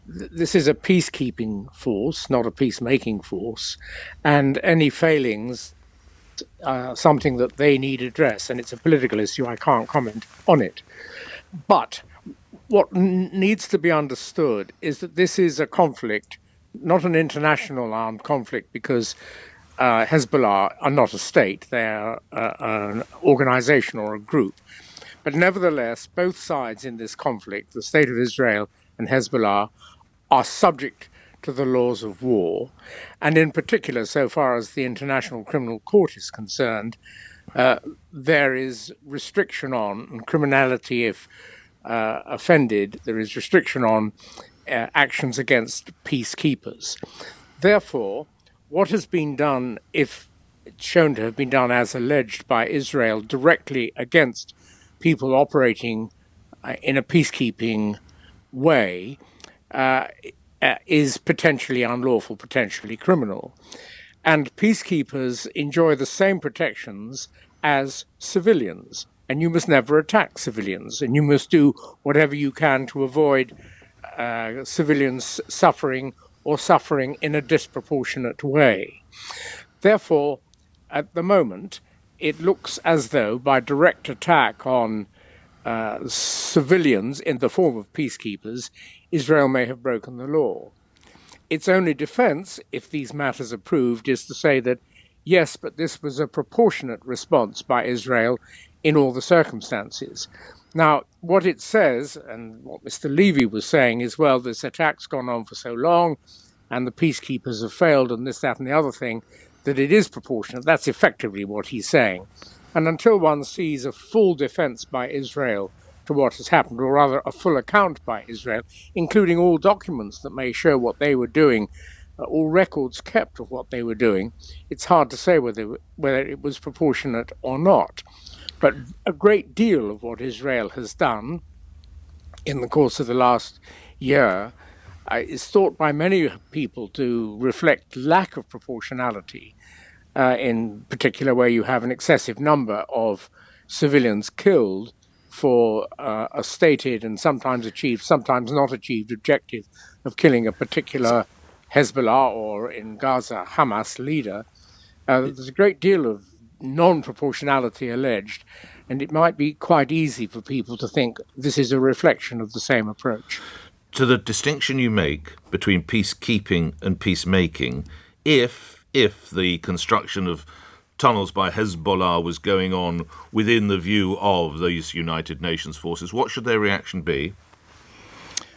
this is a peacekeeping force, not a peacemaking force, and any failings are something that they need address, and it's a political issue. I can't comment on it. But what needs to be understood is that this is a conflict, not an international armed conflict, because Hezbollah are not a state, they're an organization or a group. But nevertheless, both sides in this conflict, the State of Israel and Hezbollah, are subject to the laws of war. And in particular, so far as the International Criminal Court is concerned, there is restriction on criminality if offended, there is restriction on actions against peacekeepers. Therefore, what has been done, if it's shown to have been done as alleged by Israel directly against people operating in a peacekeeping way, is potentially unlawful, potentially criminal. And peacekeepers enjoy the same protections as civilians. And you must never attack civilians. And you must do whatever you can to avoid civilians suffering or suffering in a disproportionate way. Therefore, at the moment, it looks as though by direct attack on civilians in the form of peacekeepers, Israel may have broken the law. Its only defense, if these matters are proved, is to say that, yes, but this was a proportionate response by Israel in all the circumstances. Now, what it says, and what Mr. Levy was saying is, well, this attack's gone on for so long, and the peacekeepers have failed, and this, that, and the other thing, that it is proportionate. That's effectively what he's saying. And until one sees a full defense by Israel to what has happened, or rather a full account by Israel, including all documents that may show what they were doing, all records kept of what they were doing, it's hard to say whether it was proportionate or not. But a great deal of what Israel has done in the course of the last year is thought by many people to reflect lack of proportionality, in particular where you have an excessive number of civilians killed for a stated and sometimes achieved, sometimes not achieved objective of killing a particular Hezbollah or in Gaza, Hamas leader. There's a great deal of non-proportionality alleged, and it might be quite easy for people to think this is a reflection of the same approach. To the distinction you make between peacekeeping and peacemaking, if the construction of tunnels by Hezbollah was going on within the view of these United Nations forces, what should their reaction be?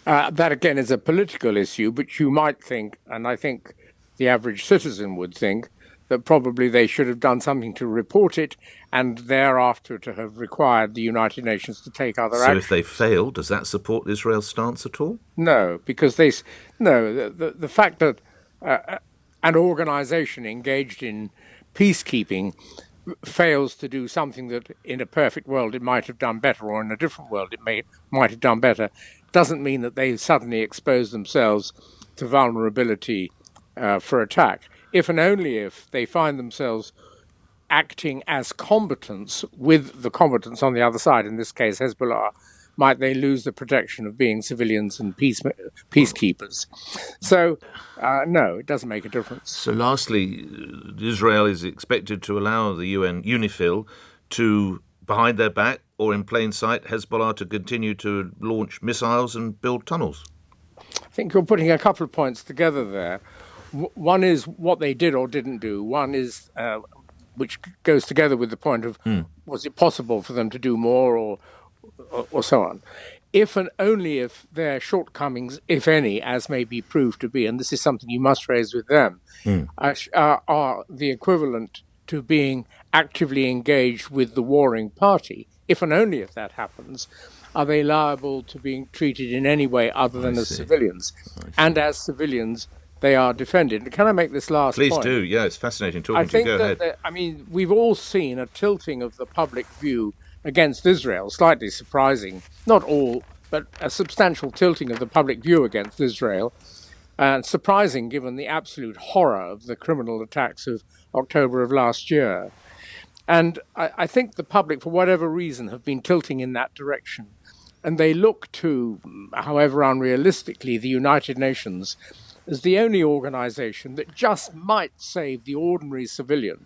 That, again, is a political issue, but you might think, and I think the average citizen would think, that probably they should have done something to report it and thereafter to have required the United Nations to take other action. So if they fail, does that support Israel's stance at all? No, because the fact that an organization engaged in peacekeeping fails to do something that in a perfect world it might have done better, or in a different world it might have done better, doesn't mean that they suddenly expose themselves to vulnerability for attack. If and only if they find themselves acting as combatants with the combatants on the other side, in this case Hezbollah, might they lose the protection of being civilians and peacekeepers. So, no, it doesn't make a difference. So lastly, Israel is expected to allow the UN UNIFIL to, behind their back or in plain sight, Hezbollah to continue to launch missiles and build tunnels. I think you're putting a couple of points together there. One is what they did or didn't do. One is, which goes together with the point of, was it possible for them to do more or so on. If and only if their shortcomings, if any, as may be proved to be, and this is something you must raise with them, are the equivalent to being actively engaged with the warring party, if and only if that happens, are they liable to being treated in any way other than as civilians? And as civilians, they are defended. Can I make this last point? Please do. Yeah, it's fascinating talking to you. Go ahead. We've all seen a tilting of the public view against Israel, slightly surprising. Not all, but a substantial tilting of the public view against Israel. And surprising given the absolute horror of the criminal attacks of October of last year. And I think the public, for whatever reason, have been tilting in that direction. And they look to, however unrealistically, the United Nations as the only organization that just might save the ordinary civilian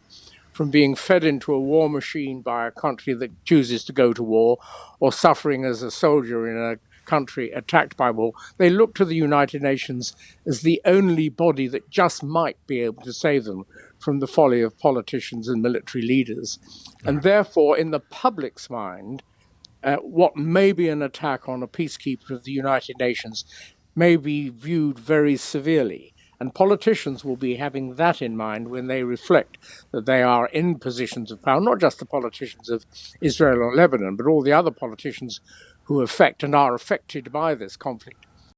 from being fed into a war machine by a country that chooses to go to war or suffering as a soldier in a country attacked by war. They look to the United Nations as the only body that just might be able to save them from the folly of politicians and military leaders. And therefore, in the public's mind, what may be an attack on a peacekeeper of the United Nations may be viewed very severely. And politicians will be having that in mind when they reflect that they are in positions of power, not just the politicians of Israel or Lebanon, but all the other politicians who affect and are affected by this conflict.